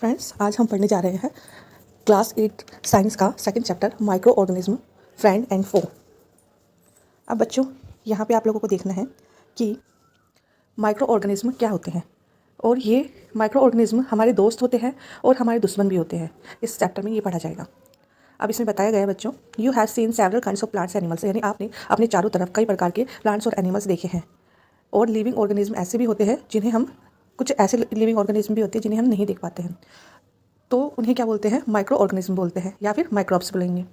Friends, आज हम पढ़ने जा रहे हैं क्लास 8 साइंस का second chapter microorganism friend and foe. अब बच्चों, यहाँ पे आप लोगों को देखना है कि माइक्रो ऑर्गेनिज्म क्या होते हैं और ये माइक्रो ऑर्गेनिज्म हमारे दोस्त होते हैं और हमारे दुश्मन भी होते हैं। इस चैप्टर में ये पढ़ा जाएगा। अब इसमें बताया गया है बच्चों, you have seen several kinds of plants animals, यानी आपने अपने चारों तरफ कई प्रकार के प्लांट्स और एनिमल्स देखे हैं। और लिविंग ऑर्गेनिज्म ऐसे भी होते हैं जिन्हें हम कुछ ऐसे लिविंग ऑर्गेनिज्म भी होते हैं जिन्हें हम नहीं देख पाते हैं, तो उन्हें क्या बोलते हैं? माइक्रो ऑर्गेनिज्म बोलते हैं या फिर माइक्रोब्स बोलेंगे।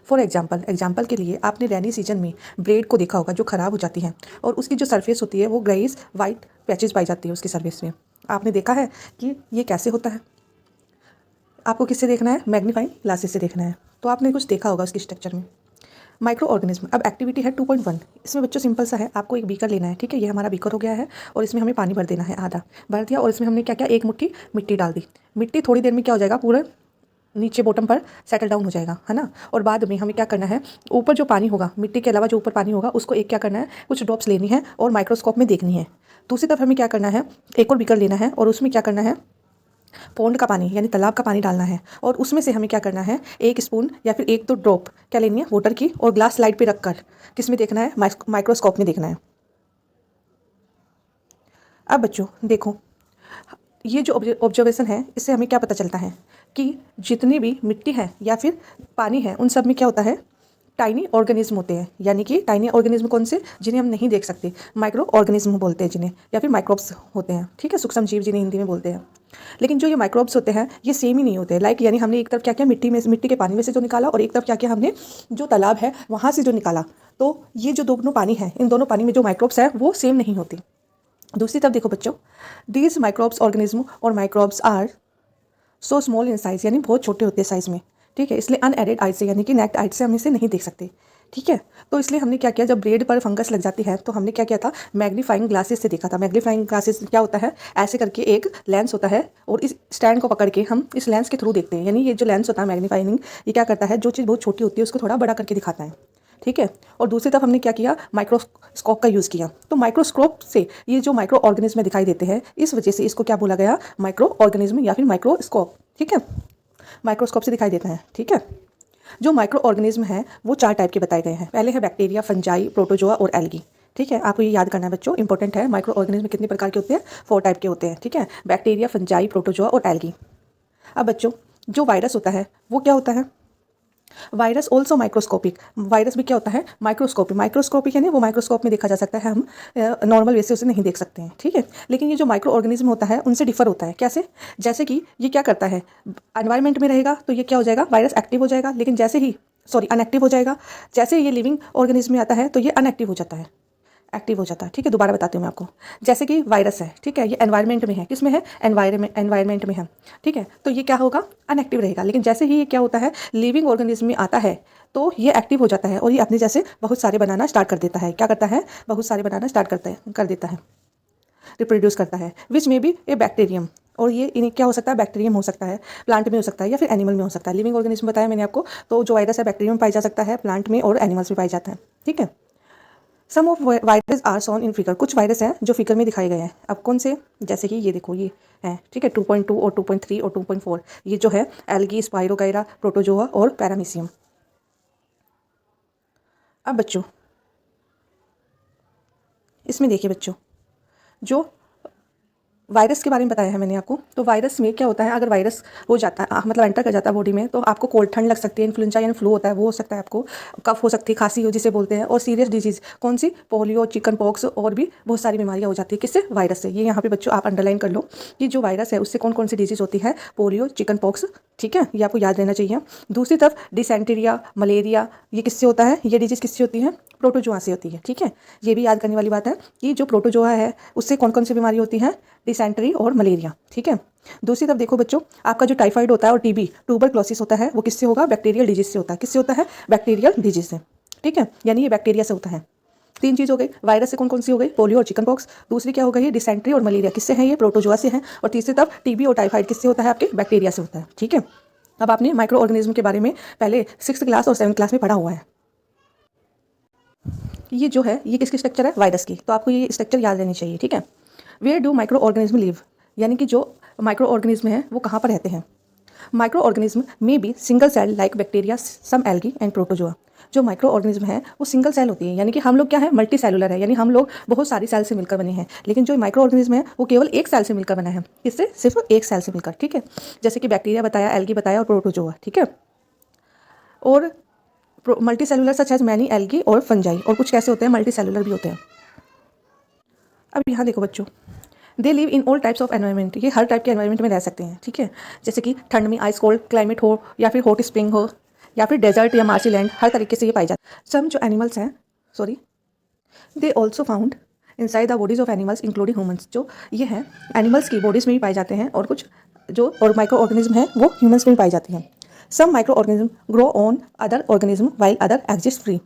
फॉर एग्जाम्पल के लिए आपने रेनी सीजन में ब्रेड को देखा होगा जो ख़राब हो जाती है और उसकी जो सरफेस होती है वो ग्रेइश वाइट पैचेज पाई जाती है उसकी सरफेस में। आपने देखा है कि ये कैसे होता है? आपको किससे देखना है? मैग्नीफाइंग ग्लासेस से देखना है। तो आपने कुछ देखा होगा उसकी स्ट्रक्चर में। Micro organism. अब एक्टिविटी है 2.1। इसमें बच्चों सिंपल सा है, आपको एक बीकर लेना है, ठीक है। ये हमारा बीकर हो गया है और इसमें हमें पानी भर देना है, आधा भर दिया। और इसमें हमने क्या क्या, एक मुट्ठी मिट्टी डाल दी। मिट्टी थोड़ी देर में क्या हो जाएगा, पूरा नीचे बॉटम पर सेटल डाउन हो जाएगा, है ना। और बाद में हमें क्या करना है, ऊपर जो पानी होगा, मिट्टी के अलावा जो ऊपर पानी होगा, उसको एक क्या करना है, कुछ ड्रॉप्स लेनी है और माइक्रोस्कोप में देखनी है। दूसरी तरफ हमें क्या करना है, एक और बीकर लेना है और उसमें क्या करना है, पॉन्ड का पानी यानी तालाब का पानी डालना है। और उसमें से हमें क्या करना है, एक स्पून या फिर एक दो ड्रॉप क्या लेनी है, वाटर की, और ग्लास स्लाइड पे रखकर किस में देखना है, माइक्रोस्कोप में देखना है। अब बच्चों देखो, ये जो ऑब्जर्वेशन है, इससे हमें क्या पता चलता है कि जितनी भी मिट्टी है या फिर पानी है, उन सब में क्या होता है, टाइनी ऑर्गेनिज्म होते हैं। यानी कि टाइनी ऑर्गेनिज्म कौन से? जिन्हें हम नहीं देख सकते, माइक्रो ऑर्गेनिज्म बोलते हैं जिन्हें, या फिर माइक्रोब्स होते हैं, ठीक है, सूक्ष्म जीव जिन्हें हिंदी में बोलते हैं। लेकिन जो ये माइक्रोब्स होते हैं ये सेम ही नहीं होते। लाइक यानी हमने एक तरफ क्या किया, मिट्टी के पानी में से जो निकाला, और एक तरफ क्या किया हमने, जो तालाब है वहाँ से जो निकाला। तो ये जो दोनों पानी है, इन दोनों पानी में जो माइक्रोब्स है वो सेम नहीं होती। दूसरी तरफ देखो बच्चों, दीज माइक्रोब्स ऑर्गेनिज्म और microbes are so small in size, यानी बहुत छोटे होते हैं साइज में, ठीक है। इसलिए अनएडेड आइज से यानी कि नेक्ड आइज से हम इसे नहीं देख सकते, ठीक है। तो इसलिए हमने क्या किया, जब ब्रेड पर फंगस लग जाती है तो हमने क्या किया था, मैग्नीफाइंग ग्लासेस से देखा था। मैग्नीफाइंग ग्लासेस क्या होता है, ऐसे करके एक लेंस होता है और इस स्टैंड को पकड़ के हम इस लेंस के थ्रू देखते हैं। यानी ये जो लेंस होता है मैग्नीफाइंग, ये क्या करता है, जो चीज़ बहुत छोटी होती है उसको थोड़ा बड़ा करके दिखाता है, ठीक है। और दूसरी तरफ हमने क्या किया, माइक्रोस्कोप का यूज़ किया। तो माइक्रोस्कोप से ये जो माइक्रो ऑर्गेनिज्म दिखाई देते हैं, इस वजह से इसको क्या बोला गया, माइक्रो ऑर्गेनिज्म या फिर माइक्रोस्कोप, ठीक है। माइक्रोस्कोप से दिखाई देता है, ठीक है। जो माइक्रो ऑर्गेनिज्म है वो 4 टाइप के बताए गए हैं। पहले है बैक्टीरिया, फंजाई, प्रोटोजोआ और एल्गी, ठीक है। आपको ये याद करना है बच्चों, इंपॉर्टेंट है। माइक्रो ऑर्गेनिज्म कितने प्रकार के होते हैं? 4 टाइप के होते हैं, ठीक है। बैक्टीरिया, फंजाई, प्रोटोजोआ और एल्गी। अब बच्चों, जो वायरस होता है वो क्या होता है, वायरस ऑल्सो माइक्रोस्कोपिक। वायरस भी क्या होता है, माइक्रोस्कोपिक यानी वो माइक्रोस्कोप में देखा जा सकता है, हम नॉर्मल वे से उसे नहीं देख सकते हैं, ठीक है। लेकिन ये जो माइक्रो ऑर्गेनिज्म होता है उनसे डिफर होता है। कैसे? जैसे कि ये क्या करता है, एनवायरनमेंट में रहेगा तो ये क्या हो जाएगा, वायरस एक्टिव हो जाएगा, लेकिन जैसे ही अनएक्टिव हो जाएगा। जैसे ये लिविंग ऑर्गेनिज्म में आता है तो ये अनएक्टिव हो जाता है, एक्टिव हो जाता है, ठीक है। दोबारा बताती हूँ मैं आपको। जैसे कि वायरस है, ठीक है, ये एनवायरनमेंट में है, किस में है, एनवायरनमेंट में है, ठीक है। तो ये क्या होगा, अनएक्टिव रहेगा। लेकिन जैसे ही ये क्या होता है, लिविंग ऑर्गेनिज्म में आता है तो ये एक्टिव हो जाता है और ये अपने जैसे बहुत सारे बनाना स्टार्ट कर देता है। क्या करता है, बहुत सारे बनाना स्टार्ट कर देता है, रिप्रोड्यूस करता है। विच में भी ए बैक्टीरियम, और ये इन्हें क्या हो सकता है, बैक्टीरियम हो सकता है, प्लांट में हो सकता है या फिर एनिमल में हो सकता है। लिविंग ऑर्गेनिज्म बताया मैंने आपको, तो जो वायरस है बैक्टीरियम में पाई जा सकता है, प्लांट में और एनिमल्स में पाई जाता है, ठीक है। Some of virus are shown in figure. कुछ वायरस हैं जो फिगर में दिखाए गए हैं। अब कौन से? जैसे कि ये देखो, ये है, ठीक है, 2.2 और 2.3 और 2.4। ये जो है एल्गी, स्पाइरोगाइरा, प्रोटोजोआ और पैरामीशियम। अब बच्चों इसमें देखिए बच्चों, जो वायरस के बारे में बताया है मैंने आपको, तो वायरस में क्या होता है, अगर वायरस हो जाता है, मतलब एंटर कर जाता है बॉडी में, तो आपको कोल्ड, ठंड लग सकती है, इन्फ्लुएंजा यानी फ्लू होता है वो हो सकता है, आपको कफ हो सकती है, खांसी हो जिसे बोलते हैं, और सीरियस डिजीज कौन सी, पोलियो, चिकन पॉक्स और भी बहुत सारी बीमारियां हो जाती है। किससे? वायरस से। ये यहाँ पे बच्चों आप अंडरलाइन कर लो कि जो वायरस है उससे कौन कौन सी डिजीज होती है, पोलियो, चिकन पॉक्स, ठीक है, ये आपको याद रहना चाहिए। दूसरी तरफ डिसेंटेरिया, मलेरिया, ये किससे होता है, ये डिजीज किससे होती है, प्रोटोजोआ से होती है, ठीक है। ये भी याद करने वाली बात है कि जो प्रोटोजोआ है उससे कौन कौन सी बीमारी होती है, डिसेंट्री और मलेरिया, ठीक है। दूसरी तरफ देखो बच्चों, आपका जो टाइफाइड होता है और टीबी, ट्यूबरक्लोसिस होता है, वो किससे होगा, बैक्टीरियल डिजीज से होता है। किससे होता है, बैक्टीरियल डिजीज से, ठीक है, यानी ये बैक्टीरिया से होता है। 3 चीज़ हो गई। वायरस से कौन कौन सी हो गई, पोलियो और चिकन पॉक्स। दूसरी क्या हो गई, डिसेंट्री और मलेरिया, किससे है, ये प्रोटोजोआ से है। और तीसरी तरफ टीबी और टाइफाइड किससे होता है, आपके बैक्टीरिया से होता है, ठीक है। अब आपने माइक्रो ऑर्गेनिज्म के बारे में पहले 6th क्लास और 7th क्लास में पढ़ा हुआ है। ये जो है, ये किसकी स्ट्रक्चर है, वायरस की। तो आपको ये स्ट्रक्चर याद रहनी चाहिए, ठीक है। Where do microorganism live, यानी कि जो माइक्रो ऑर्गेनिज्म है वो कहाँ पर रहते हैं। Microorganism may be single cell like bacteria, some algae and protozoa. जो माइक्रो ऑर्गेनिज्म है वो सिंगल सेल होती है, यानी कि हम लोग क्या है, मल्टी सेलुलर है, यानी हम लोग बहुत सारी सेल से मिलकर बने हैं। लेकिन जो माइक्रो ऑर्गेनिज्म है वो केवल एक सेल से मिलकर बना है। किससे? सिर्फ एक सेल से मिलकर, ठीक है। जैसे कि बैक्टीरिया बताया, एल्गी बताया और प्रोटोजोआ, ठीक है। और multicellular such as many algae और फंजाई, और कुछ कैसे होते हैं, मल्टी सेलुलर भी होते हैं। अब यहाँ देखो बच्चों, they live in all types of environment, ये हर टाइप के एनवायरनमेंट में रह सकते हैं, ठीक है। जैसे कि ठंड में आइस कोल्ड क्लाइमेट हो, या फिर हॉट स्प्रिंग हो, या फिर डेजर्ट या मार्शी लैंड, हर तरीके से ये पाई जाती है। सम जो एनिमल्स हैं, sorry, they also found inside the bodies of animals including humans, जो ये हैं एनिमल्स की बॉडीज में भी पाए जाते हैं, और कुछ जो और माइक्रो ऑर्गेनिज्म हैं वो ह्यूमन्स में भी पाई जाती हैं। Some microorganism grow on other organism while other exist free,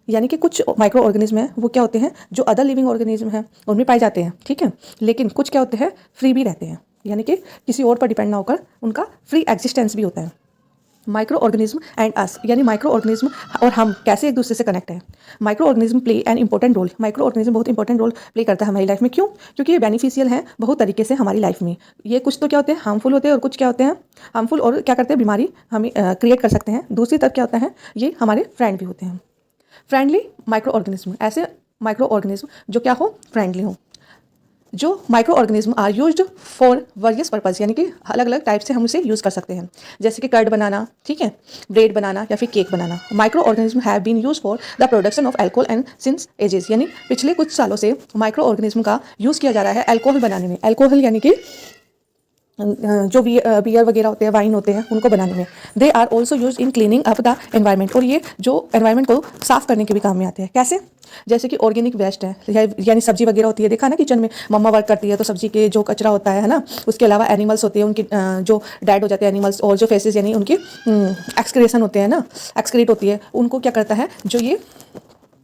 यानी कि कुछ माइक्रो ऑर्गेनिज्म हैं वो क्या होते हैं, जो अदर लिविंग ऑर्गेनिज्म हैं उनमें पाए जाते हैं, ठीक है। लेकिन कुछ क्या होते हैं, फ्री भी रहते हैं, यानी कि किसी और पर डिपेंड ना होकर उनका फ्री एग्जिस्टेंस भी होता है। माइक्रो ऑर्गेनिज्म एंड अस, यानी माइक्रो ऑर्गेनिज्म और हम कैसे एक दूसरे से कनेक्ट हैं। Microorganism play an important role, microorganism बहुत इंपॉर्टेंट रोल प्ले करता है हमारी लाइफ में। क्यों? क्योंकि ये बेनिफिशियल है बहुत तरीके से हमारी लाइफ में। ये कुछ तो क्या होते हैं, हार्मफुल होते हैं, और कुछ क्या होते हैं हार्मफुल और क्या करते हैं, बीमारी हमें क्रिएट कर सकते हैं। दूसरी तरफ क्या होता है, ये हमारे फ्रेंड भी होते हैं। फ्रेंडली माइक्रो ऑर्गेनिज्म, ऐसे माइक्रो ऑर्गेनिज्म जो क्या हो, फ्रेंडली हो। जो microorganism are used for various purpose, यानी कि अलग अलग टाइप से हम उसे यूज़ कर सकते हैं। जैसे कि कर्ड बनाना, ठीक है, ब्रेड बनाना या फिर केक बनाना। Microorganism have been use for the production of alcohol and since ages, यानी पिछले कुछ सालों से माइक्रो ऑर्गेनिज्म का यूज़ किया जा रहा है एल्कोहल बनाने में। एल्कोहल यानी कि जो बियर वगैरह होते हैं, वाइन होते हैं, उनको बनाने में। They are also use in cleaning up the environment, और ये जो एनवायरनमेंट को साफ करने के भी काम में आते हैं। कैसे? जैसे कि ऑर्गेनिक वेस्ट है, यानी सब्जी वगैरह होती है, देखा ना किचन में मम्मा वर्क करती है तो सब्जी के जो कचरा होता है ना, उसके अलावा एनिमल्स होते हैं, उनकी जो डेड हो जाते हैं एनिमल्स, और जो फेसेस यानी उनकी एक्सक्रेशन होते हैं ना, एक्सक्रीट होती है, उनको क्या करता है, जो ये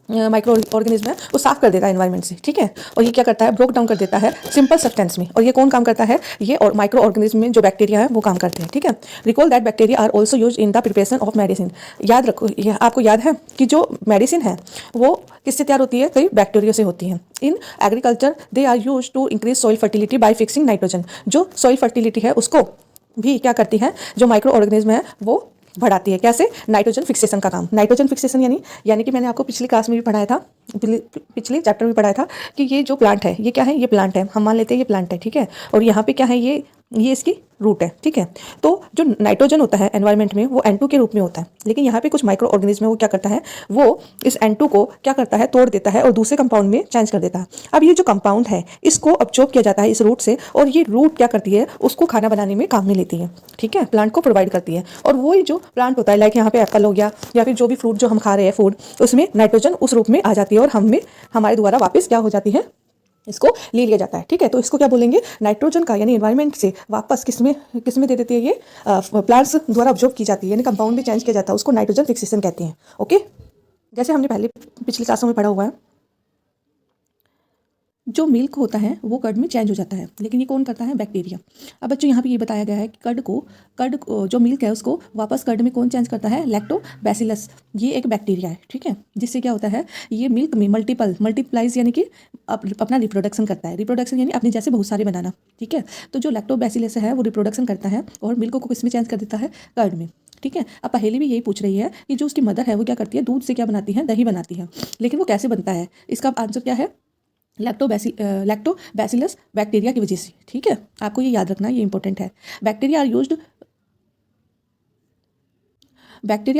माइक्रो ऑर्गेनिज्म है वो साफ कर देता है एनवायरनमेंट से, ठीक है। और ये क्या करता है, ब्रोक डाउन कर देता है सिंपल सब्सटेंस में। और ये कौन काम करता है, ये और माइक्रो ऑर्गेनिज्म में जो बैक्टीरिया है वो काम करते हैं, ठीक है। Recall that bacteria are also use in the preparation of medicine. याद रखो, ये आपको याद है कि जो मेडिसिन है वो किससे तैयार होती है, कई बैक्टीरिया से होती है। In agriculture they are use to increase soil fertility by fixing nitrogen, जो सॉइल फर्टिलिटी है उसको भी क्या करती है, जो माइक्रो ऑर्गेनिज्म है वो बढ़ाती है। कैसे? नाइट्रोजन फिक्सेशन का काम। नाइट्रोजन फिक्सेशन यानी कि मैंने आपको पिछली क्लास में भी पढ़ाया था, पिछले चैप्टर में पढ़ाया था कि ये जो प्लांट है ये क्या है, ये प्लांट है, हम मान लेते हैं ये प्लांट है, ठीक है। और यहाँ पे क्या है, ये इसकी रूट है, ठीक है। तो जो नाइट्रोजन होता है एनवायरनमेंट में वो N2 के रूप में होता है, लेकिन यहाँ पे कुछ माइक्रो ऑर्गेनिज्म है वो क्या करता है, वो इस N2 को क्या करता है, तोड़ देता है और दूसरे कंपाउंड में चेंज कर देता है। अब ये जो कंपाउंड है इसको अब्जॉर्ब किया जाता है इस रूट से, और ये रूट क्या करती है, उसको खाना बनाने में काम में लेती है, ठीक है, प्लांट को प्रोवाइड करती है। और वो जो प्लांट होता है, लाइक यहाँ पे एप्पल हो गया या फिर जो भी फ्रूट जो हम खा रहे हैं फूड, उसमें नाइट्रोजन उस रूप में आ जाती है और हमारे द्वारा वापस क्या हो जाती है, इसको ले लिया जाता है, ठीक है। तो इसको क्या बोलेंगे, नाइट्रोजन का, यानी एनवायरनमेंट से वापस किसमें दे देती है, ये प्लांट्स द्वारा ऑब्जॉर्ब की जाती है, यानी कंपाउंड में चेंज किया जाता है, उसको नाइट्रोजन फिक्सेशन कहते हैं। ओके, जैसे हमने पहले पिछली क्लासों में पढ़ा हुआ है, जो मिल्क होता है वो कर्ड में चेंज हो जाता है, लेकिन ये कौन करता है, बैक्टीरिया। अब बच्चों यहाँ पे ये बताया गया है कि कर्ड जो मिल्क है उसको वापस कर्ड में कौन चेंज करता है, लैक्टोबैसिलस, ये एक बैक्टीरिया है, ठीक है। जिससे क्या होता है, ये मिल्क में मल्टीप्लाइज यानी कि अपना रिप्रोडक्शन करता है। रिप्रोडक्शन यानी अपने जैसे बहुत सारे बनाना, ठीक है। तो जो लैक्टोबैसिलस है वो रिप्रोडक्शन करता है और मिल्क को किस में चेंज कर देता है, कर्ड में, ठीक है। अब पहेली भी यही पूछ रही है कि जो उसकी मदर है वो क्या करती है, दूध से क्या बनाती है, दही बनाती है, लेकिन वो कैसे बनता है, इसका आंसर क्या है, लैक्टोबैसिलस बैक्टीरिया की वजह से, ठीक है। आपको ये याद रखना, ये इंपॉर्टेंट है। Bacteria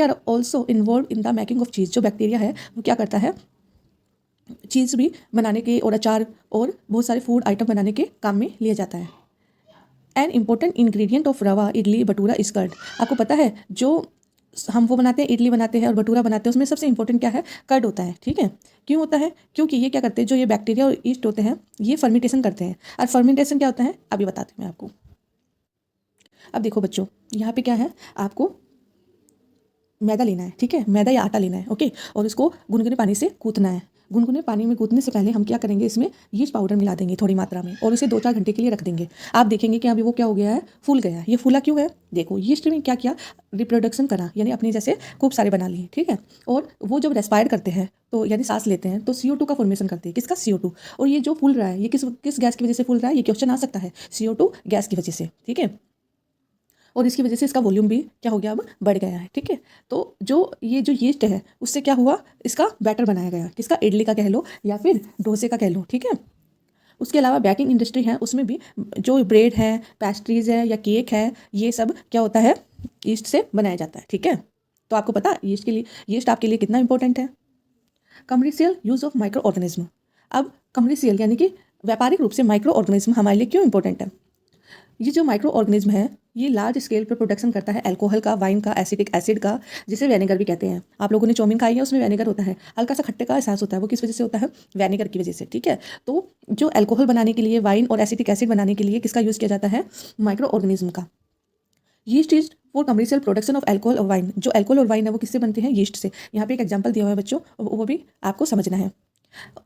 are also involve in the making of cheese. जो बैक्टीरिया है वो क्या करता है, चीज़ भी बनाने के और अचार और बहुत सारे फूड आइटम बनाने के काम में लिया जाता है। एन इम्पोर्टेंट इंग्रेडिएंट ऑफ रवा इडली भटूरा इज कर्ड। आपको पता है जो हम वो बनाते हैं, इडली बनाते हैं और भटूरा बनाते हैं, उसमें सबसे इंपॉर्टेंट क्या है, कर्ड होता है, ठीक है। क्यों होता है, क्योंकि ये क्या करते हैं, जो ये बैक्टीरिया और ईस्ट होते हैं ये फर्मेंटेशन करते हैं। और फर्मेंटेशन क्या होता है अभी बताती हूँ मैं आपको। अब देखो बच्चों, यहाँ पे क्या है, आपको मैदा लेना है, ठीक है, मैदा या आटा लेना है, ओके, और इसको गुनगुने पानी से गूंथना है। गुनगुने पानी में कूदने से पहले हम क्या करेंगे, इसमें यीस्ट पाउडर मिला देंगे थोड़ी मात्रा में और उसे 2-4 घंटे के लिए रख देंगे। आप देखेंगे कि अभी वो क्या हो गया है, फूल गया है। ये फूला क्यों है, देखो यीस्ट ने क्या किया, रिप्रोडक्शन करा, यानी अपने जैसे खूब सारे बना लिए, ठीक है। और वो जब रेस्पायर करते हैं तो यानी सांस लेते हैं तो CO2 का फॉर्मेशन करते हैं। किसका, CO2। और ये जो फूल रहा है ये किस गैस की वजह से फूल रहा है, ये क्वेश्चन आ सकता है, CO2 गैस की वजह से, ठीक है। और इसकी वजह से इसका वॉल्यूम भी क्या हो गया, अब बढ़ गया है, ठीक है। तो ये जो यीस्ट है उससे क्या हुआ, इसका बैटर बनाया गया, किसका, इडली का कह लो या फिर डोसे का कह लो, ठीक है। उसके अलावा बेकिंग इंडस्ट्री है, उसमें भी जो ब्रेड है, पेस्ट्रीज है या केक है, ये सब क्या होता है, यीस्ट से बनाया जाता है, ठीक है। तो आपको पता यीस्ट आपके लिए कितना इंपॉर्टेंट है। Commercial use of micro organism. अब कमर्शियल यानी कि व्यापारिक रूप से माइक्रो ऑर्गेनिज्म हमारे लिए क्यों इंपॉर्टेंट है। ये जो माइक्रो ऑर्गेनिज्म है ये लार्ज स्केल पर प्रोडक्शन करता है अल्कोहल का, वाइन का, एसिटिक एसिड का, जिसे विनेगर भी कहते हैं। आप लोगों ने चाउमीन खाई है, उसमें विनेगर होता है, हल्का सा खट्टे का एहसास होता है, वो किस वजह से होता है, विनेगर की वजह से, ठीक है। तो जो अल्कोहल बनाने के लिए, वाइन और एसिटिक एसिड बनाने के लिए किसका यूज़ किया जाता है, माइक्रो ऑर्गेनिज्म का। Yeast is for commercial production of alcohol और वाइन। जो अल्कोहल और वाइन है वो किससे बनते हैं, यीस्ट से। यहाँ पे एक एग्जाम्पल दिया हुआ है बच्चों, वो भी आपको समझना है।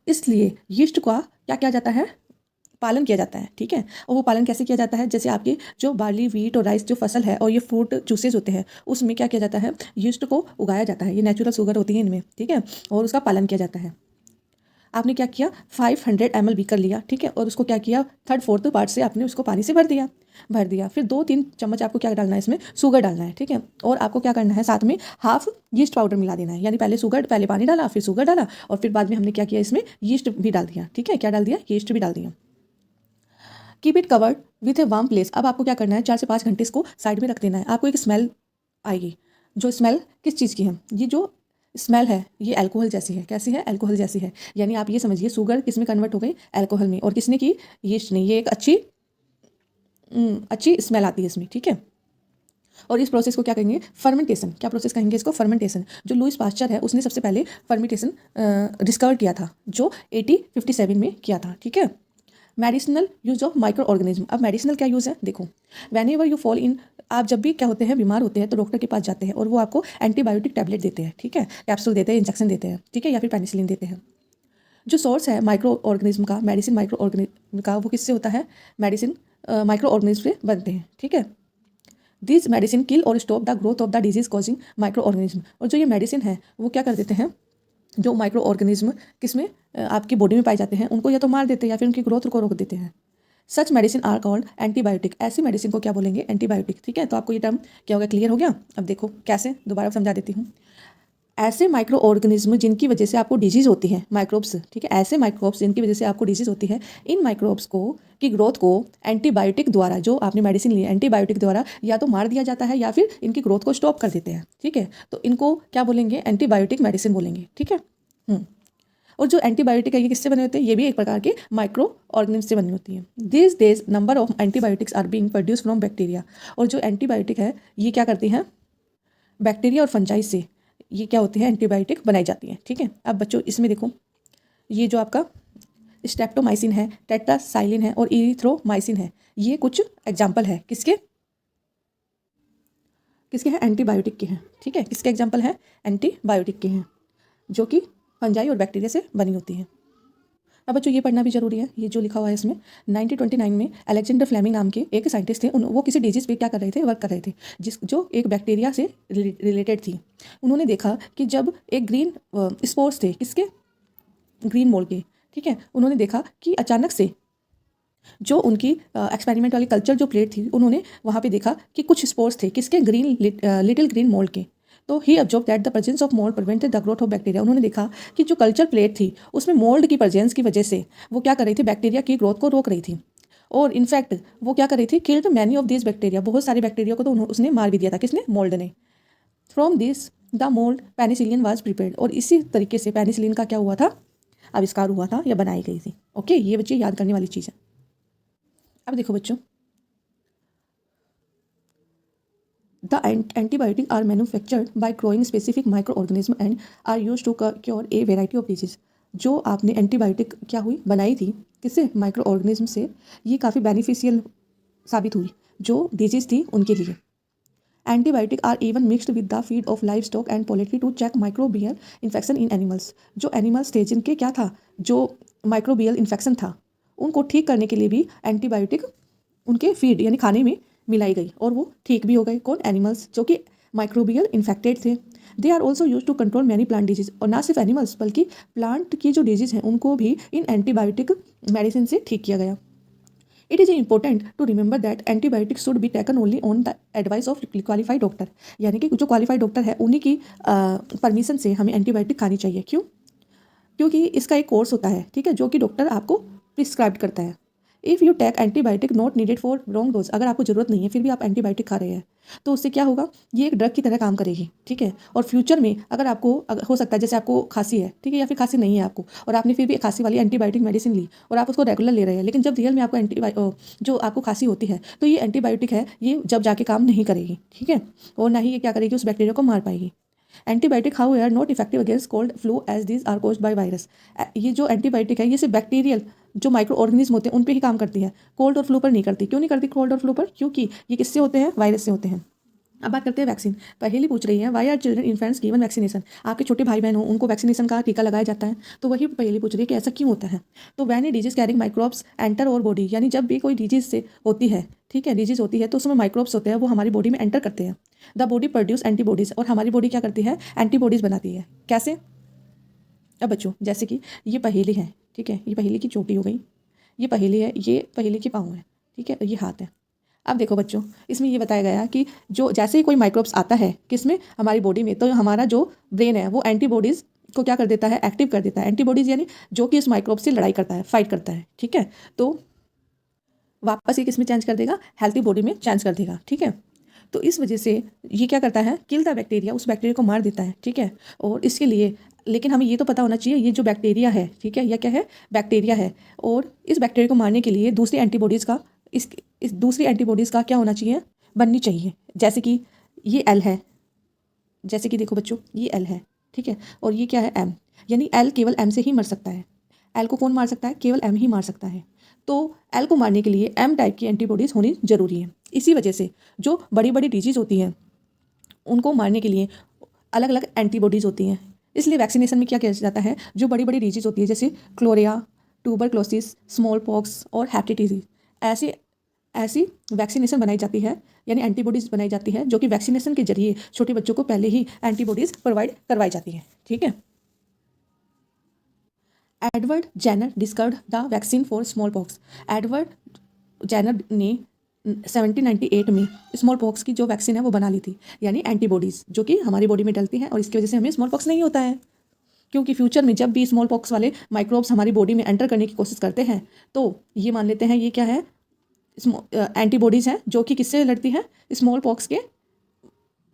इसलिए यीस्ट का क्या किया जाता है, पालन किया जाता है, ठीक है। और वो पालन कैसे किया जाता है, जैसे आपकी जो बार्ली, वीट और राइस जो फसल है और ये फ्रूट जूसेस होते हैं, उसमें क्या किया जाता है, यीस्ट को उगाया जाता है। ये नेचुरल शुगर होती है इनमें, ठीक है, और उसका पालन किया जाता है। आपने क्या किया, 500 ml बीकर लिया, ठीक है, और उसको क्या किया, 3/4 पार्ट से आपने उसको पानी से भर दिया। फिर 2-3 चम्मच आपको क्या डालना है, इसमें शुगर डालना है, ठीक है। और आपको क्या करना है, साथ में हाफ यीस्ट पाउडर मिला देना है, यानी पहले पानी डाला, फिर शुगर डाला और फिर बाद में हमने क्या किया, इसमें यीस्ट भी डाल दिया, ठीक है। क्या डाल दिया, यीस्ट भी डाल दिया। Keep it covered with a warm place. अब आपको क्या करना है, 4 से 5 घंटे इसको साइड में रख देना है। आपको एक स्मेल आएगी, जो स्मेल किस चीज़ की है, ये जो स्मेल है ये अल्कोहल जैसी है। कैसी है, अल्कोहल जैसी है। यानी आप ये समझिए शुगर किस में कन्वर्ट हो गई, अल्कोहल में, और किसने की, यीस्ट ने। ये एक अच्छी स्मेल आती है इसमें, ठीक है। और इस प्रोसेस को क्या कहेंगे, फर्मेंटेशन। क्या प्रोसेस कहेंगे इसको, फर्मेंटेशन। जो लुईस पास्चर है उसने सबसे पहले फर्मेंटेशन डिस्कवर किया था, जो 1857 में किया था, ठीक है। Medicinal use of micro organism. अब मेडिसिनल क्या यूज़ है, देखो, van ever you fall in, आप जब भी क्या होते हैं, बीमार होते हैं तो डॉक्टर के पास जाते हैं और वो आपको एंटीबायोटिक टैबलेट देते हैं, ठीक है, कैप्सूल देते हैं, इंजेक्शन देते हैं, ठीक है, या फिर पेनिसिलिन देते हैं। जो सोर्स है माइक्रो ऑर्गेनिज्म का, मेडिसिन माइक्रो ऑर्गेनिज्म का, वो किससे होता है, मेडिसिन माइक्रो ऑर्गेनिज्म से बनते हैं, ठीक है। दिस मेडिसिन किल और stop the growth of the disease causing micro organism. और जो ये मेडिसिन है वो क्या कर देते हैं, जो माइक्रो ऑर्गेनिज्म किसमें आपकी बॉडी में पाए जाते हैं, उनको या तो मार देते हैं या फिर उनकी ग्रोथ को रोक देते हैं। सच मेडिसिन आर कॉल्ड एंटीबायोटिक। ऐसी मेडिसिन को क्या बोलेंगे, एंटीबायोटिक, ठीक है। तो आपको ये टर्म क्या होगा, क्लियर हो गया। अब देखो कैसे, दोबारा समझा देती हूँ। ऐसे माइक्रो ऑर्गेनिज्म जिनकी वजह से आपको डिजीज होती है, माइक्रोब्स, ठीक है, ऐसे माइक्रोब्स जिनकी वजह से आपको डिजीज होती है, इन माइक्रोब्स को की ग्रोथ को एंटीबायोटिक द्वारा, जो आपने मेडिसिन ली एंटीबायोटिक द्वारा, या तो मार दिया जाता है या फिर इनकी ग्रोथ को स्टॉप कर देते हैं, ठीक है। तो इनको क्या बोलेंगे, एंटीबायोटिक मेडिसिन बोलेंगे, ठीक है। और जो एंटीबायोटिक है ये किससे बने होते हैं, ये भी एक प्रकार के माइक्रो ऑर्गेनिज्म से बनी होती है। This days number of antibiotics are being produce from bacteria. और जो एंटीबायोटिक है ये क्या करती हैं, बैक्टीरिया और फंजाई से ये क्या होती है, एंटीबायोटिक बनाई जाती है, ठीक है। अब बच्चों इसमें देखो, ये जो आपका स्ट्रेप्टोमाइसिन है, टेट्रासाइलिन है और इरिथ्रोमाइसिन है, ये कुछ एग्जाम्पल है किसके हैं, एंटीबायोटिक के हैं, ठीक है। किसके एग्जाम्पल हैं, एंटीबायोटिक के हैं, जो कि फंजाई और बैक्टीरिया से बनी होती हैं। अब बच्चों ये पढ़ना भी जरूरी है, ये जो लिखा हुआ है इसमें, 1929 में अलेक्जेंडर फ्लेमिंग नाम के एक साइंटिस्ट थे, वो किसी डिजीज पे क्या कर रहे थे, वर्क कर रहे थे, जो एक बैक्टीरिया से रिलेटेड थी। उन्होंने देखा कि जब एक ग्रीन स्पोर्स थे, किसके, ग्रीन मोल्ड के, ठीक है। उन्होंने देखा कि अचानक से जो उनकी एक्सपेरिमेंट वाली कल्चर जो प्लेट थी, उन्होंने वहाँ पे देखा कि कुछ स्पोर्स थे, किसके, ग्रीन लिटिल ग्रीन मोल्ड के। तो he observe that the presence of mould prevented the growth of bacteria. उन्होंने देखा कि जो कल्चर प्लेट थी उसमें मोल्ड की प्रेजेंस की वजह से वो क्या कर रही थी, बैक्टीरिया की ग्रोथ को रोक रही थी। और इनफैक्ट वो क्या कर रही थी, killed many of this bacteria, बहुत सारे बैक्टीरिया को तो उसने मार भी दिया था, किसने, मोल्ड ने। From this the mould penicillin was prepared. और इसी तरीके से पेनिसिलिन का क्या हुआ था, आविष्कार हुआ था या बनाई गई थी। ओके, ये बच्चे याद करने वाली चीज़ है। अब देखो बच्चों, The antibiotics are manufactured by growing specific microorganism and are used to cure a variety of disease। जो आपने एंटीबायोटिक क्या हुई, बनाई थी, किससे, माइक्रो ऑर्गेनिज्म से। ये काफ़ी बेनिफिशियल साबित हुई जो डिजीज़ थी उनके लिए। Antibiotic are even mixed with the feed of livestock and poultry to check microbial infection in animals. जो एनिमल्स थे जिनके क्या था, जो माइक्रोबियल इन्फेक्शन था, उनको ठीक करने के लिए भी एंटीबायोटिक उनके फीड यानी खाने में मिलाई गई और वो ठीक भी हो गए। कौन? एनिमल्स जो कि माइक्रोबियल इन्फेक्टेड थे। They are also use to control many plant disease. और ना सिर्फ एनिमल्स बल्कि प्लांट की जो डिजीज हैं उनको भी इन एंटीबायोटिक मेडिसिन से ठीक किया गया। It is important to remember that antibiotic should be taken only on the advice of qualified doctor. यानी कि जो क्वालिफाइड डॉक्टर है उन्हीं की परमिशन से हमें एंटीबायोटिक खानी चाहिए। क्यों? क्योंकि इसका एक कोर्स होता है, ठीक है, जो कि डॉक्टर आपको प्रिस्क्राइब करता है। If you take antibiotic not needed for wrong dose, अगर आपको ज़रूरत नहीं है फिर भी आप एंटीबायोटिक खा रहे हैं तो उससे क्या होगा, ये एक ड्रग की तरह काम करेगी, ठीक है। और फ्यूचर में अगर आपको हो सकता है, जैसे आपको खांसी है, ठीक है, या फिर खांसी नहीं है आपको और आपने फिर भी खांसी वाली एंटीबायोटिक मेडिसिन ली और आप उसको रेगुलर ले रहे हैं, लेकिन जब रियल में आपको जो आपको खांसी होती है तो ये एंटीबायोटिक है, ये जब जाके काम नहीं करेगी, ठीक है, और ना ही ये क्या करेगी, उस बैक्टीरिया को मार पाएगी। Antibiotic how are not effective against cold flu as these are caused by virus. ये जो एंटीबायोटिक है ये सिर्फ बैक्टीरियल जो माइक्रो ऑर्गेनिज्म होते हैं उन पे ही काम करती है, कोल्ड और फ्लू पर नहीं करती। क्यों नहीं करती कोल्ड और फ्लू पर? क्योंकि ये किससे होते हैं? वायरस से होते हैं। अब बात करते हैं वैक्सीन। पहली पूछ रही है why are children infants given vaccination. आपके छोटे भाई बहन हो उनको वैक्सीनेशन का टीका लगाया जाता है, तो वही पहली पूछ रही है कि ऐसा क्यों होता है। तो when a disease carrying microbes enter और बॉडी, यानी जब भी कोई डिजीज से होती है, ठीक है, डिजीज होती है तो उसमें माइक्रोब्स होते हैं, वो हमारी बॉडी में एंटर करते हैं। द बॉडी प्रोड्यूस एंटीबॉडीज, और हमारी बॉडी क्या करती है? एंटीबॉडीज बनाती है। कैसे? अब बच्चों जैसे कि ये पहेली है, ठीक है, ये पहेली की चोटी हो गई, ये पहेली है, ये पहेली के पाँव है, ठीक है, और ये हाथ है। अब देखो बच्चों, इसमें ये बताया गया कि जो जैसे ही कोई माइक्रोब्स आता है किसमें? हमारी बॉडी में, तो हमारा जो ब्रेन है वो एंटीबॉडीज़ को क्या कर देता है? एक्टिव कर देता है। एंटीबॉडीज़ यानी जो कि इस माइक्रोब से लड़ाई करता है, फाइट करता है, ठीक है। तो वापस ये किस में चेंज कर देगा? हेल्थी बॉडी में चेंज कर देगा, ठीक है। तो इस वजह से ये क्या करता है? किल द बैक्टीरिया, उस बैक्टीरिया को मार देता है, ठीक है। और इसके लिए, लेकिन हमें ये तो पता होना चाहिए ये जो बैक्टीरिया है, ठीक है, यह क्या है? बैक्टीरिया है। और इस बैक्टीरिया को मारने के लिए दूसरी एंटीबॉडीज़ का इस दूसरी एंटीबॉडीज़ का क्या होना चाहिए? बननी चाहिए। जैसे कि ये एल है, जैसे कि देखो बच्चों ये एल है, ठीक है, और ये क्या है? एम। यानी एल केवल एम से ही मर सकता है। एल को कौन मार सकता है? केवल एम ही मार सकता है। तो एल को मारने के लिए एम टाइप की एंटीबॉडीज़ होनी जरूरी है। इसी वजह से जो बड़ी बड़ी डिजीज़ होती हैं उनको मारने के लिए अलग अलग एंटीबॉडीज़ होती हैं। इसलिए वैक्सीनेशन में क्या किया जाता है? जो बड़ी बड़ी डिजीज़ होती है जैसे क्लोरिया, ट्यूबरक्लोसिस, स्मॉल पॉक्स और हेपेटाइटिस, ऐसी वैक्सीनेशन बनाई जाती है, यानी एंटीबॉडीज़ बनाई जाती है, जो कि वैक्सीनेशन के जरिए छोटे बच्चों को पहले ही एंटीबॉडीज़ प्रोवाइड करवाई जाती है, ठीक है। Edward Jenner discovered the vaccine for smallpox. Edward Jenner ने 1798 में स्मॉल पॉक्स की जो वैक्सीन है वो बना ली थी, यानी एंटीबॉडीज़ जो कि हमारी बॉडी में डलती हैं और इसकी वजह से हमें स्मॉल पॉक्स नहीं होता है। क्योंकि फ्यूचर में जब भी स्मॉल पॉक्स वाले माइक्रोब्स हमारी बॉडी में एंटर करने की कोशिश करते हैं तो ये मान लेते हैं ये क्या है? एंटीबॉडीज़ हैं जो कि किससे लड़ती हैं? स्मॉल पॉक्स के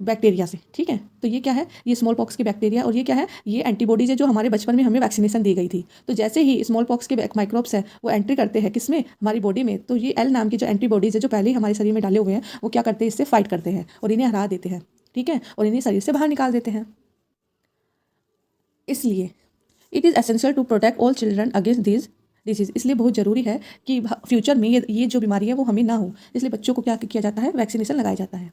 बैक्टीरिया से, ठीक है। तो ये क्या है? ये स्मॉल पॉक्स के बैक्टीरिया, और ये क्या है? ये एंटीबॉडीज़ है जो हमारे बचपन में हमें वैक्सीनेशन दी गई थी। तो जैसे ही स्मॉल पॉक्स के माइक्रोब्स हैं वो एंट्री करते हैं किसमें? हमारी बॉडी में, तो ये एल नाम की जो एंटीबॉडीज़ है जो पहले ही हमारे शरीर में डाले हुए हैं वो क्या करते हैं? इससे फाइट करते हैं और इन्हें हरा देते हैं, ठीक है, और इन्हें शरीर से बाहर निकाल देते हैं। इसलिए it is essential to protect all children against this disease. इसलिए बहुत ज़रूरी है कि फ्यूचर में ये जो बीमारी है वो हमें ना हो, इसलिए बच्चों को क्या किया जाता है? वैक्सीनेशन लगाया जाता है।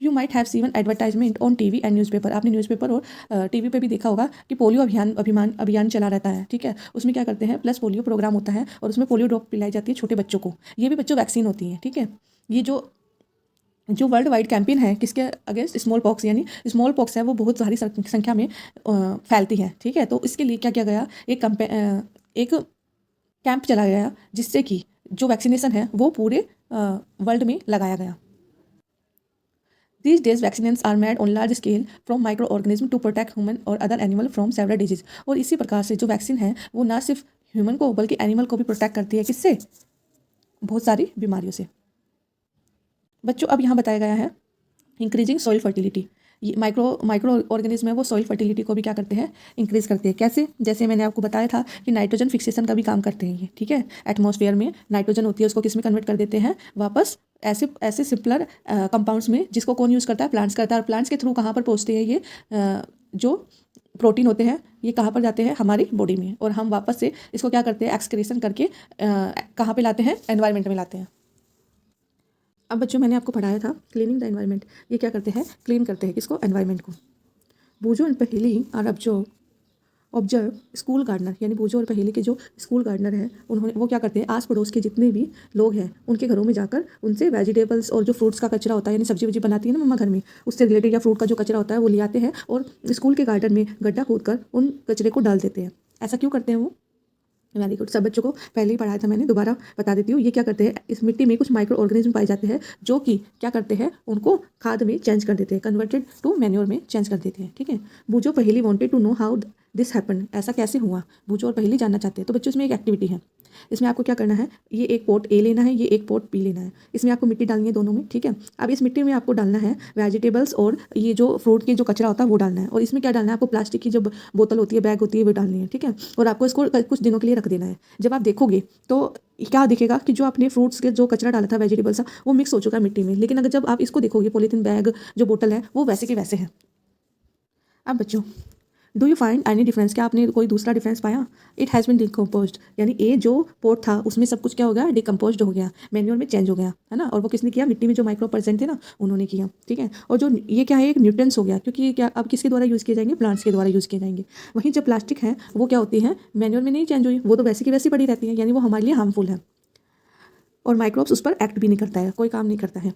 You might have seen advertisement on TV and newspaper. आपने न्यूज़पेपर और टीवी पे भी देखा होगा कि पोलियो अभियान चला रहता है, ठीक है। उसमें क्या करते हैं? प्लस पोलियो प्रोग्राम होता है और उसमें पोलियो ड्रॉप पिलाई जाती है छोटे बच्चों को। ये भी बच्चों वैक्सीन होती है, ठीक है। ये जो वर्ल्ड वाइड कैंपेन है किसके अगेंस्ट? स्मॉल पॉक्स, यानी स्मॉल पॉक्स है वो बहुत सारी संख्या में फैलती है, ठीक है। तो इसके लिए क्या किया गया? एक कैंप चलाया गया जिससे कि जो वैक्सीनेशन है वो पूरे वर्ल्ड में लगाया गया। These days vaccines are made on large scale from microorganisms to protect human और other animal from several disease। और इसी प्रकार से जो वैक्सीन है वो ना सिर्फ ह्यूमन को बल्कि एनिमल को भी प्रोटेक्ट करती है। किससे? बहुत सारी बीमारियों से। बच्चों अब यहाँ बताया गया है इंक्रीजिंग सॉइल फर्टिलिटी। ये माइक्रो ऑर्गेनिज्म है वो सॉइल फर्टिलिटी को भी क्या करते हैं? इंक्रीज करते हैं। कैसे? जैसे मैंने आपको बताया था कि नाइट्रोजन फिक्सेशन का भी काम करते हैं ये, ठीक है। एटमॉस्फेयर में नाइट्रोजन होती है उसको किस में कन्वर्ट कर देते हैं? वापस ऐसे सिंपलर कंपाउंड्स में, जिसको कौन यूज़ करता है? प्लांट्स करता है। और प्लांट्स के थ्रू कहाँ पर पहुँचते हैं ये जो प्रोटीन होते हैं? ये कहाँ पर जाते हैं? हमारी बॉडी में, और हम वापस से इसको क्या करते हैं? एक्सक्रीशन करके कहाँ पर लाते हैं? एनवायरनमेंट में लाते हैं। अब बच्चों मैंने आपको पढ़ाया था क्लीनिंग द एनवायरनमेंट। ये क्या करते हैं, क्लीन करते हैं किसको, एनवायरनमेंट को। बूजो एंड पहेली आर ऑब्जर्व स्कूल गार्डनर, यानी बूजो और पहेली के जो स्कूल गार्डनर हैं उन्होंने वो क्या करते हैं, आस पड़ोस के जितने भी लोग हैं उनके घरों में जाकर उनसे वेजिटेबल्स और जो फ्रूट्स का कचरा होता है, यानी सब्जी वब्जी बनाती है ना मम्मा घर में, उससे रिलेटेड या फ्रूट का जो कचरा होता है वो ले आते हैं और स्कूल के गार्डन में गड्ढा खोदकर उन कचरे को डाल देते हैं। ऐसा क्यों करते हैं वो? Very good. सब बच्चों को पहले ही पढ़ाया था मैंने, दोबारा बता देती हूँ। ये क्या करते हैं, इस मिट्टी में कुछ माइक्रो ऑर्गेनिज्म पाए जाते हैं जो कि क्या करते हैं, उनको खाद में चेंज कर देते हैं, कन्वर्टेड टू मैन्योर में चेंज कर देते हैं। ठीक है। Boojho Paheli wanted to know how this happen, ऐसा कैसे हुआ, बूजो और पहेली जानना चाहते हैं। तो बच्चों इसमें एक एक्टिविटी है, इसमें आपको क्या करना है, ये एक पोट ए लेना है, ये एक पोट बी लेना है, इसमें आपको मिट्टी डालनी है दोनों में। ठीक है। अब इस मिट्टी में आपको डालना है वेजिटेबल्स और ये जो फ्रूट की जो कचरा होता है वो डालना है, और इसमें क्या डालना है आपको, प्लास्टिक की जो बोतल होती है, बैग होती है, वो डालनी है। ठीक है। और आपको इसको कुछ दिनों के लिए रख देना है। जब आप देखोगे तो क्या दिखेगा कि जो आपने फ्रूट्स के जो कचरा डाला था, वेजिटेबल्स था, वो मिक्स हो चुका है मिट्टी में। लेकिन अगर जब आप इसको देखोगे, पॉलीथीन बैग जो बोतल है वो वैसे के वैसे है। अब बच्चों do you find any difference, क्या आपने कोई दूसरा डिफरेंस पाया? इट हैज़ बिन डिकम्पोज्ड, यानी ए जो पोर्ट था उसमें सब कुछ क्या हो गया, डिकम्पोज्ड हो गया, मैन्योर में चेंज हो गया, है ना। और वो किसने किया, मिट्टी में जो माइक्रो परसेंट थे ना उन्होंने किया। ठीक है। और जो ये क्या है, एक न्यूट्रिएंट्स हो गया, क्योंकि ये क्या अब किसके द्वारा यूज़ किए जाएंगे, प्लांट्स के द्वारा यूज़ किए जाएंगे। वहीं जब प्लास्टिक है वो क्या होती है, मैन्योर में नहीं चेंज हुई, वो तो वैसी की वैसी पड़ी रहती है, यानी वो हमारे लिए हार्मफुल है। और माइक्रोब्स उस पर एक्ट भी नहीं करता है, कोई काम नहीं करता है।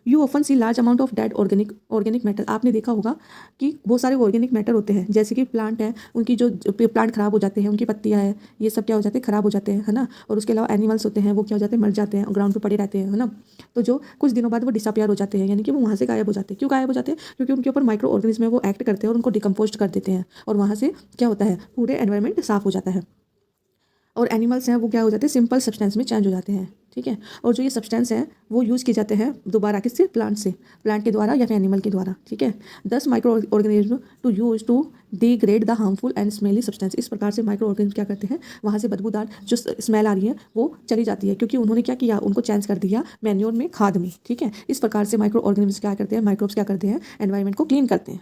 You often see large amount of dead organic matter, आपने देखा होगा कि बहुत सारे ऑर्गेनिक मैटर होते हैं, जैसे कि प्लांट हैं, उनकी जो प्लांट खराब हो जाते हैं, उनकी पत्तियां हैं, ये सब क्या हो जाते हैं, खराब हो जाते हैं, है ना। और उसके अलावा एनिमल्स होते हैं, वो क्या हो जाते हैं, मर जाते हैं, ग्राउंड पर पड़े रहते हैं, है ना। तो जो कुछ दिनों बाद वो डिसअपियर हो जाते हैं, यानी कि वो वहाँ से गायब हो जाते हैं। क्यों गायब हो जाते हैं? क्योंकि उनके ऊपर माइक्रो ऑर्गेनिज्म है, वो एक्ट करते हैं और उनको डिकम्पोज कर देते हैं, और वहाँ से क्या होता है, पूरे एनवायरनमेंट साफ हो जाता है। और एनिमल्स हैं वो क्या हो जाते हैं, सिंपल सब्सटेंस में चेंज हो जाते हैं। ठीक है। और जो ये सब्सटेंस हैं वो यूज़ किए जाते हैं दोबारा किससे, प्लांट से, प्लांट के द्वारा या फिर एनिमल के द्वारा। ठीक है। 10 microorganism to use to degrade the harmful and smelly substance, इस प्रकार से माइक्रो ऑर्गेनिज्म क्या करते हैं, वहाँ से बदबूदार जो स्मेल आ रही है वो चली जाती है, क्योंकि उन्होंने क्या किया, उनको चेंज कर दिया मैन्योर में, खाद में। ठीक है। इस प्रकार से माइक्रो ऑर्गेनिज्म क्या करते हैं, माइक्रोब्स क्या करते हैं, एनवायरनमेंट को क्लीन करते हैं।